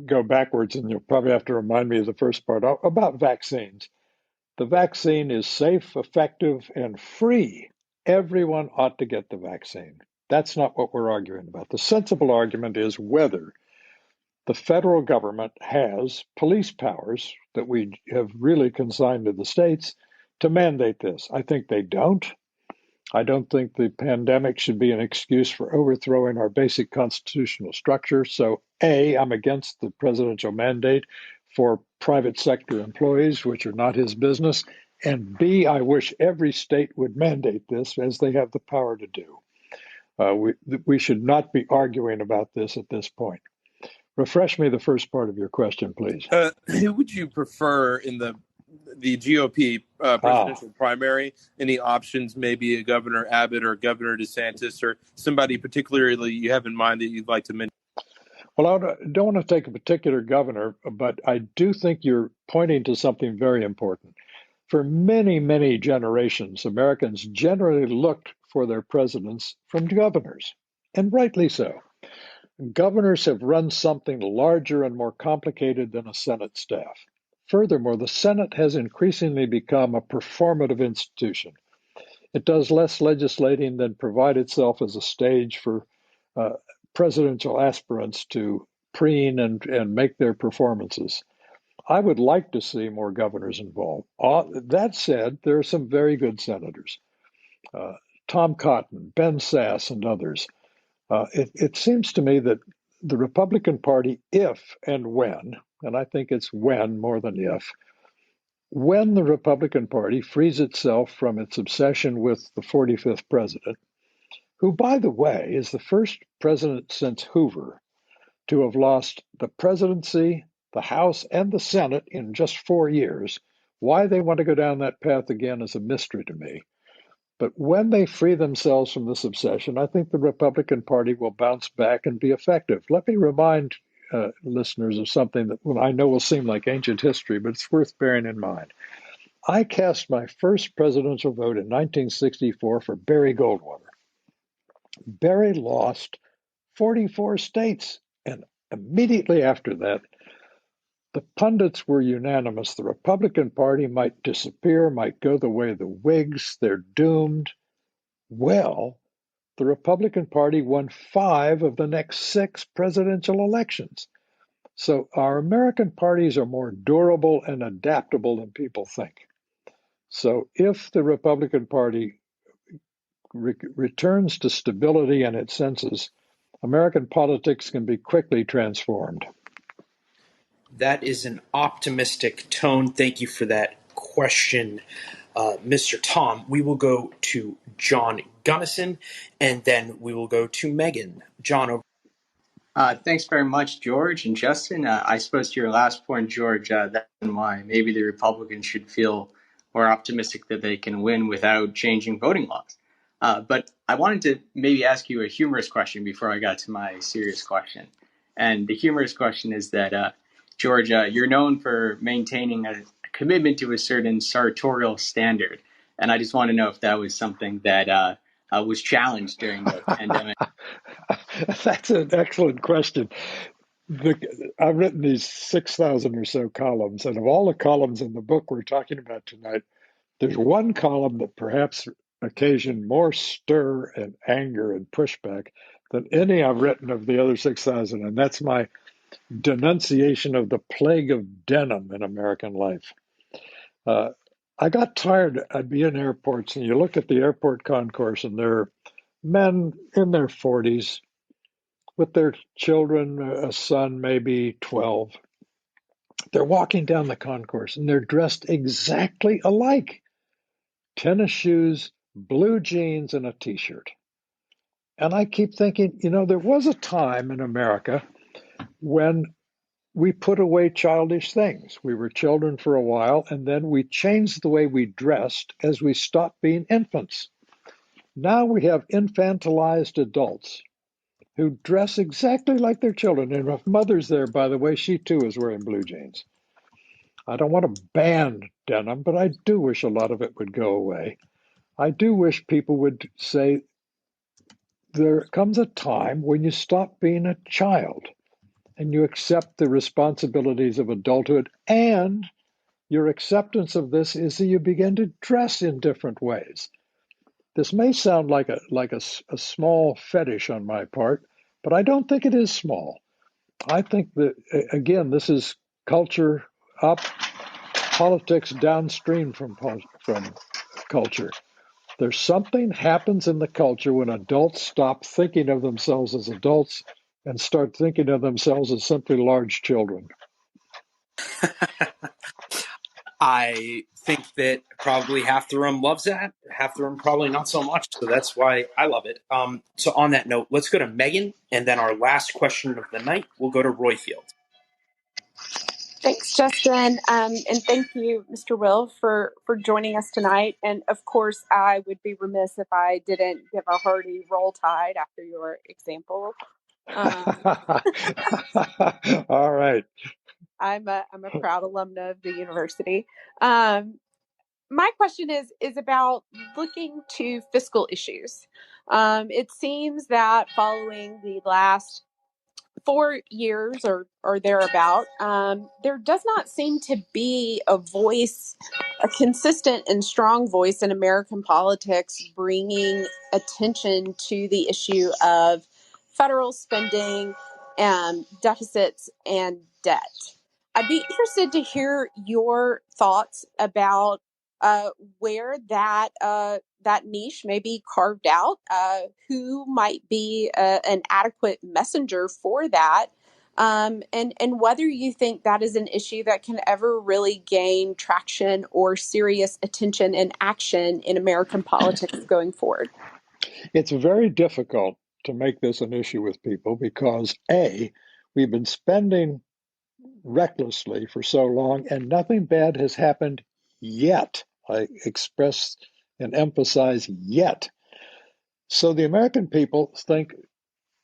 [SPEAKER 5] go backwards, and you'll probably have to remind me of the first part about vaccines. The vaccine is safe, effective, and free. Everyone ought to get the vaccine. That's not what we're arguing about. The sensible argument is whether the federal government has police powers that we have really consigned to the states to mandate this. I think they don't. I don't think the pandemic should be an excuse for overthrowing our basic constitutional structure. So, A, I'm against the presidential mandate for private sector employees, which are not his business. And B, I wish every state would mandate this, as they have the power to do. We should not be arguing about this at this point. Refresh me the first part of your question, please.
[SPEAKER 8] Who would you prefer in the GOP presidential primary? Any options, maybe a Governor Abbott or Governor DeSantis, or somebody particularly you have in mind that you'd like to mention?
[SPEAKER 5] Well, I don't want to take a particular governor, but I do think you're pointing to something very important. For many, many generations, Americans generally looked for their presidents from governors, and rightly so. Governors have run something larger and more complicated than a Senate staff. Furthermore, the Senate has increasingly become a performative institution. It does less legislating than provide itself as a stage for presidential aspirants to preen and make their performances. I would like to see more governors involved. That said, there are some very good senators. Tom Cotton, Ben Sasse, and others. It seems to me that the Republican Party, if and when, and I think it's when more than if, when the Republican Party frees itself from its obsession with the 45th president, who, by the way, is the first president since Hoover to have lost the presidency, the House, and the Senate in just 4 years. Why they want to go down that path again is a mystery to me. But when they free themselves from this obsession, I think the Republican Party will bounce back and be effective. Let me remind listeners of something that I know will seem like ancient history, but it's worth bearing in mind. I cast my first presidential vote in 1964 for Barry Goldwater. Barry lost 44 states, and immediately after that, the pundits were unanimous. The Republican Party might disappear, might go the way of the Whigs. They're doomed. Well, the Republican Party won 5 of the next 6 presidential elections. So our American parties are more durable and adaptable than people think. So if the Republican Party returns to stability and its senses, American politics can be quickly transformed.
[SPEAKER 2] That is an optimistic tone. Thank you for that question, Mr. Tom. We will go to John Gunnison, and then we will go to Megan. John, over.
[SPEAKER 9] Thanks very much, George and Justin. I suppose to your last point, George, that's why maybe the Republicans should feel more optimistic that they can win without changing voting laws. But I wanted to maybe ask you a humorous question before I got to my serious question. And the humorous question is that, George, you're known for maintaining a commitment to a certain sartorial standard. And I just want to know if that was something that was challenged during the pandemic.
[SPEAKER 5] That's an excellent question. I've written these 6,000 or so columns, and of all the columns in the book we're talking about tonight, there's one column that perhaps occasioned more stir and anger and pushback than any I've written of the other 6,000, and that's my denunciation of the plague of denim in American life. I got tired. I'd be in airports, and you look at the airport concourse, and there are men in their 40s with their children, a son maybe 12. They're walking down the concourse, and they're dressed exactly alike. Tennis shoes, blue jeans, and a t-shirt. And I keep thinking, there was a time in America when we put away childish things. We were children for a while, and then we changed the way we dressed as we stopped being infants. Now we have infantilized adults who dress exactly like their children. And if mother's there, by the way, she too is wearing blue jeans. I don't want to ban denim, but I do wish a lot of it would go away. I do wish people would say there comes a time when you stop being a child and you accept the responsibilities of adulthood, and your acceptance of this is that you begin to dress in different ways. This may sound like a small fetish on my part, but I don't think it is small. I think that, again, this is culture up, politics downstream from culture. There's something happens in the culture when adults stop thinking of themselves as adults and start thinking of themselves as simply large children.
[SPEAKER 2] I think that probably half the room loves that. Half the room probably not so much. So that's why I love it. So on that note, let's go to Megan. And then our last question of the night, we'll go to Royfield.
[SPEAKER 10] Thanks, Justin. And thank you, Mr. Will, for joining us tonight. And of course, I would be remiss if I didn't give a hearty Roll Tide after your example.
[SPEAKER 5] All right.
[SPEAKER 10] I'm a proud alumna of the university. My question is about looking to fiscal issues. It seems that following the last 4 years or thereabout, there does not seem to be a consistent and strong voice in American politics bringing attention to the issue of federal spending, deficits, and debt. I'd be interested to hear your thoughts about where that niche may be carved out, who might be an adequate messenger for that, and whether you think that is an issue that can ever really gain traction or serious attention and action in American politics going forward.
[SPEAKER 5] It's very difficult to make this an issue with people because, A, we've been spending recklessly for so long and nothing bad has happened yet. I express and emphasize yet. So the American people think,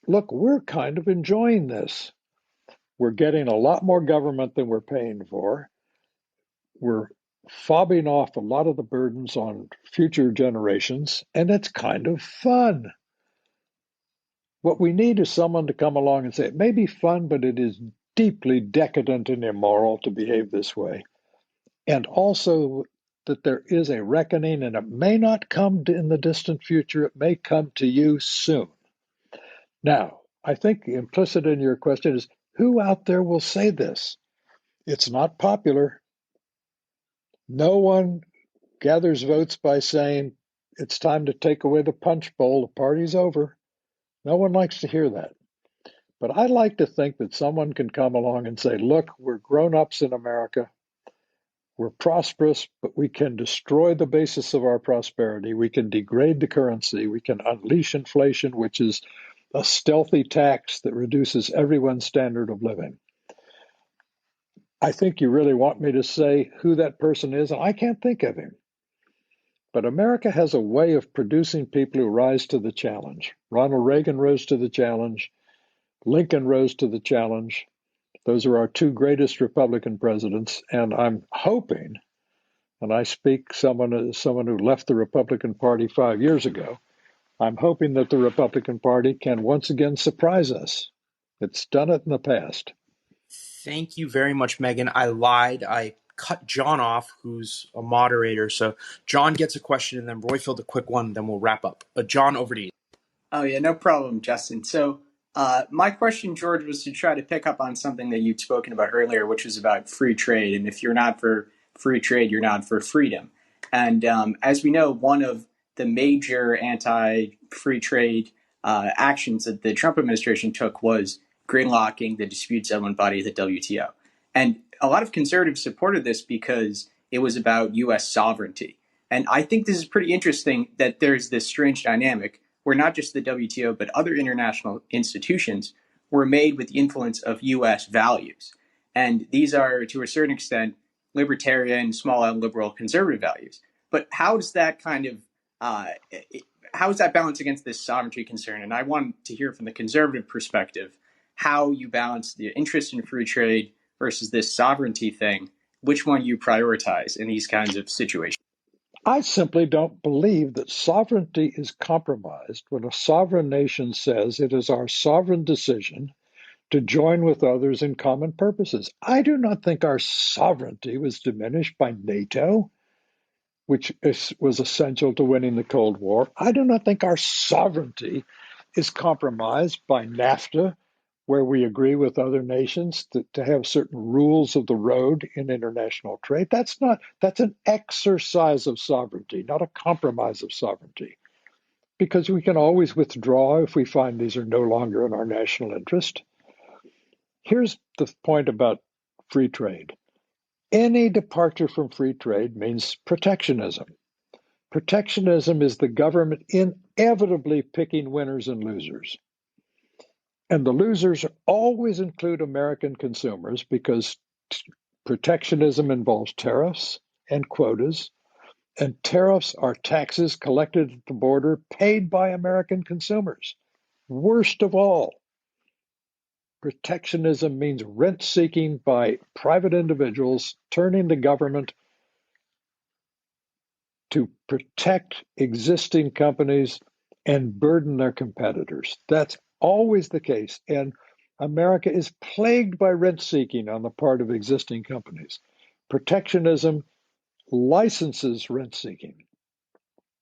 [SPEAKER 5] look, we're kind of enjoying this. We're getting a lot more government than we're paying for. We're fobbing off a lot of the burdens on future generations, and it's kind of fun. What we need is someone to come along and say, it may be fun, but it is deeply decadent and immoral to behave this way. And also that there is a reckoning, and it may not come in the distant future. It may come to you soon. Now, I think implicit in your question is, who out there will say this? It's not popular. No one gathers votes by saying, it's time to take away the punch bowl, the party's over. No one likes to hear that. But I like to think that someone can come along and say, look, we're grown-ups in America. We're prosperous, but we can destroy the basis of our prosperity. We can degrade the currency. We can unleash inflation, which is a stealthy tax that reduces everyone's standard of living. I think you really want me to say who that person is, and I can't think of him. But America has a way of producing people who rise to the challenge. Ronald Reagan rose to the challenge. Lincoln rose to the challenge. Those are our two greatest Republican presidents. And I'm hoping, and I speak as someone who left the Republican Party 5 years ago, I'm hoping that the Republican Party can once again surprise us. It's done it in the past.
[SPEAKER 2] Thank you very much, Megan. I lied. I cut John off, who's a moderator. So John gets a question, and then Royfield a quick one, then we'll wrap up. But John, over to you.
[SPEAKER 9] Oh, yeah, no problem, Justin. So my question, George, was to try to pick up on something that you'd spoken about earlier, which was about free trade. And if you're not for free trade, you're not for freedom. And as we know, one of the major anti-free trade actions that the Trump administration took was gridlocking the dispute settlement body, the WTO. And a lot of conservatives supported this because it was about U.S. sovereignty. And I think this is pretty interesting that there's this strange dynamic where not just the WTO, but other international institutions were made with the influence of U.S. values. And these are, to a certain extent, libertarian, small L liberal conservative values. But how does that how is that balanced against this sovereignty concern? And I want to hear from the conservative perspective how you balance the interest in free trade versus this sovereignty thing. Which one you prioritize in these kinds of situations?
[SPEAKER 5] I simply don't believe that sovereignty is compromised when a sovereign nation says it is our sovereign decision to join with others in common purposes. I do not think our sovereignty was diminished by NATO, which was essential to winning the Cold War. I do not think our sovereignty is compromised by NAFTA, where we agree with other nations to have certain rules of the road in international trade. That's an exercise of sovereignty, not a compromise of sovereignty, because we can always withdraw if we find these are no longer in our national interest. Here's the point about free trade. Any departure from free trade means protectionism. Protectionism is the government inevitably picking winners and losers. And the losers always include American consumers because protectionism involves tariffs and quotas, and tariffs are taxes collected at the border paid by American consumers. Worst of all, protectionism means rent seeking by private individuals, turning the government to protect existing companies and burden their competitors. That's always the case. And America is plagued by rent seeking on the part of existing companies. Protectionism licenses rent seeking,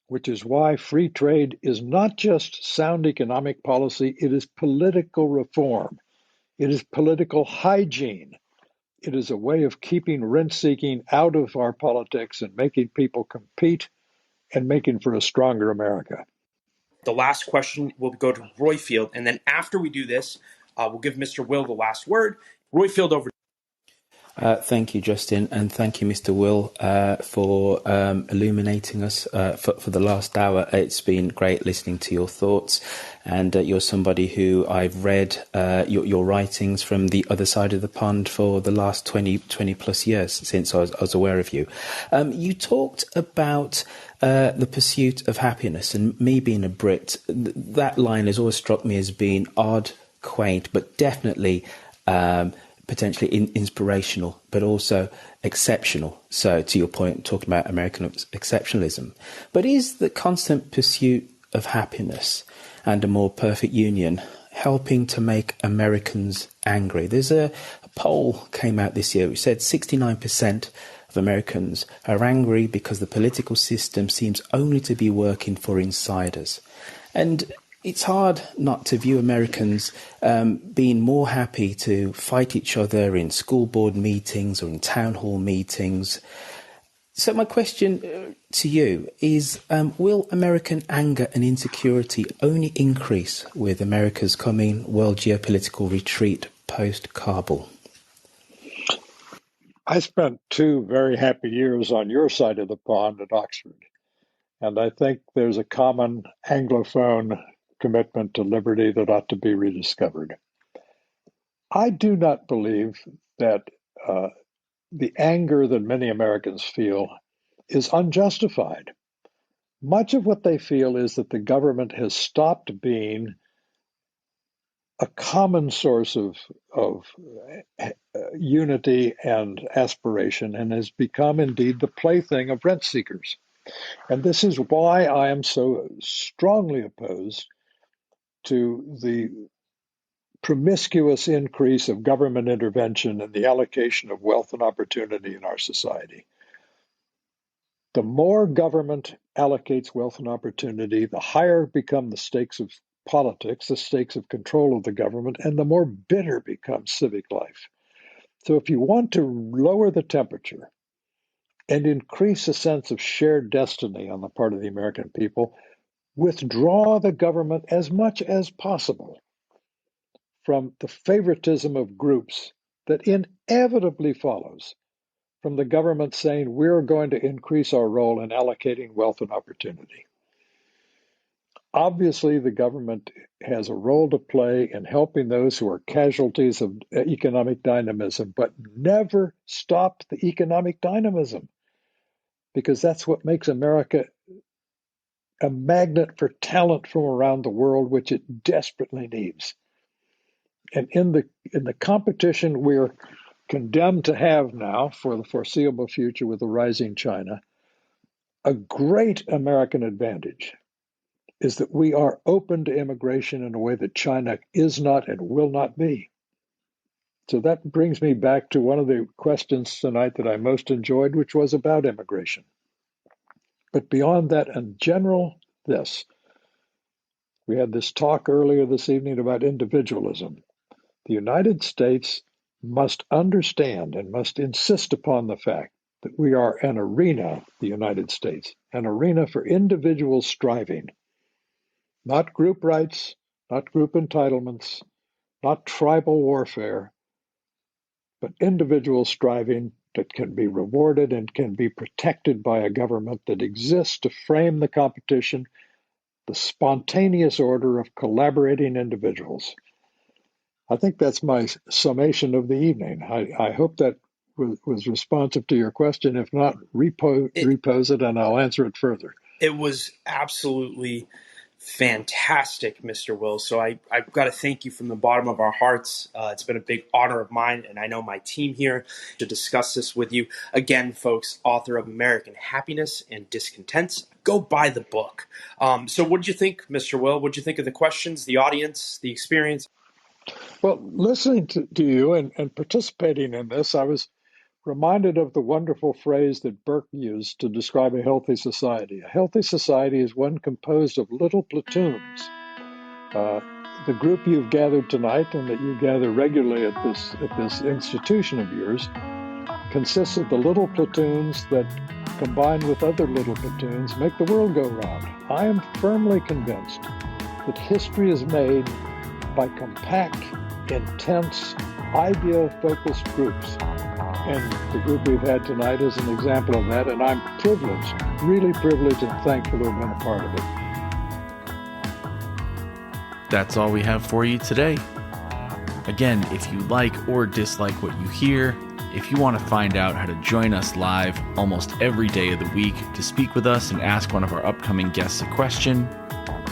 [SPEAKER 5] which is why free trade is not just sound economic policy, it is political reform. It is political hygiene. It is a way of keeping rent seeking out of our politics and making people compete and making for a stronger America.
[SPEAKER 2] The last question will go to Royfield, and then after we do this, we'll give Mr. Will the last word. Royfield, over.
[SPEAKER 11] Thank you, Justin, and thank you, Mr. Will, for illuminating us for the last hour. It's been great listening to your thoughts, and you're somebody who I've read your writings from the other side of the pond for the last 20 plus years since I was aware of you. You talked about the pursuit of happiness, and me being a Brit, that line has always struck me as being odd, quaint, but definitely potentially inspirational, but also exceptional. So to your point, talking about American exceptionalism. But is the constant pursuit of happiness and a more perfect union helping to make Americans angry? There's a poll came out this year which said 69% of Americans are angry because the political system seems only to be working for insiders. And it's hard not to view Americans being more happy to fight each other in school board meetings or in town hall meetings. So my question to you is, will American anger and insecurity only increase with America's coming world geopolitical retreat post-Kabul?
[SPEAKER 5] I spent 2 very happy years on your side of the pond at Oxford. And I think there's a common Anglophone commitment to liberty that ought to be rediscovered. I do not believe that the anger that many Americans feel is unjustified. Much of what they feel is that the government has stopped being a common source of unity and aspiration and has become indeed the plaything of rent seekers. And this is why I am so strongly opposed to the promiscuous increase of government intervention in the allocation of wealth and opportunity in our society. The more government allocates wealth and opportunity, the higher become the stakes of politics, the stakes of control of the government, and the more bitter becomes civic life. So if you want to lower the temperature and increase a sense of shared destiny on the part of the American people, withdraw the government as much as possible from the favoritism of groups that inevitably follows from the government saying we're going to increase our role in allocating wealth and opportunity. Obviously, the government has a role to play in helping those who are casualties of economic dynamism, but never stop the economic dynamism, because that's what makes America a magnet for talent from around the world, which it desperately needs. And in the competition we're condemned to have now for the foreseeable future with the rising China, a great American advantage is that we are open to immigration in a way that China is not and will not be. So that brings me back to one of the questions tonight that I most enjoyed, which was about immigration. But beyond that, in general, we had this talk earlier this evening about individualism. The United States must understand and must insist upon the fact that we are an arena, the United States, an arena for individual striving, not group rights, not group entitlements, not tribal warfare, but individual striving that can be rewarded and can be protected by a government that exists to frame the competition, the spontaneous order of collaborating individuals. I think that's my summation of the evening. I hope that was responsive to your question. If not, repose it and I'll answer it further.
[SPEAKER 2] It was absolutely fantastic, Mr. Will. So I've got to thank you from the bottom of our hearts. It's been a big honor of mine, and I know my team here, to discuss this with you. Again, folks, author of American Happiness and Discontents. Go buy the book. So what did you think, Mr. Will? What did you think of the questions, the audience, the experience?
[SPEAKER 5] Well, listening to you and participating in this, I was reminded of the wonderful phrase that Burke used to describe a healthy society. A healthy society is one composed of little platoons. The group you've gathered tonight and that you gather regularly at this institution of yours consists of the little platoons that, combined with other little platoons, make the world go round. I am firmly convinced that history is made by compact, intense, idea-focused groups. And the group we've had tonight is an example of that, and I'm privileged, really privileged and thankful to have been a part of it.
[SPEAKER 1] That's all we have for you today. Again, if you like or dislike what you hear, if you want to find out how to join us live almost every day of the week to speak with us and ask one of our upcoming guests a question,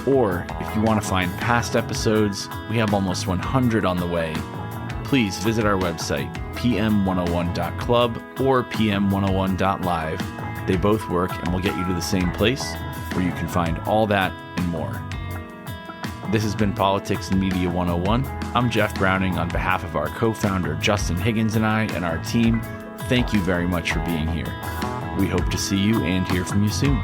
[SPEAKER 1] or if you want to find past episodes, we have almost 100 on the way. Please visit our website, pm101.club or pm101.live. They both work and will get you to the same place where you can find all that and more. This has been Politics and Media 101. I'm Jeff Browning on behalf of our co-founder Justin Higgins and I and our team. Thank you very much for being here. We hope to see you and hear from you soon.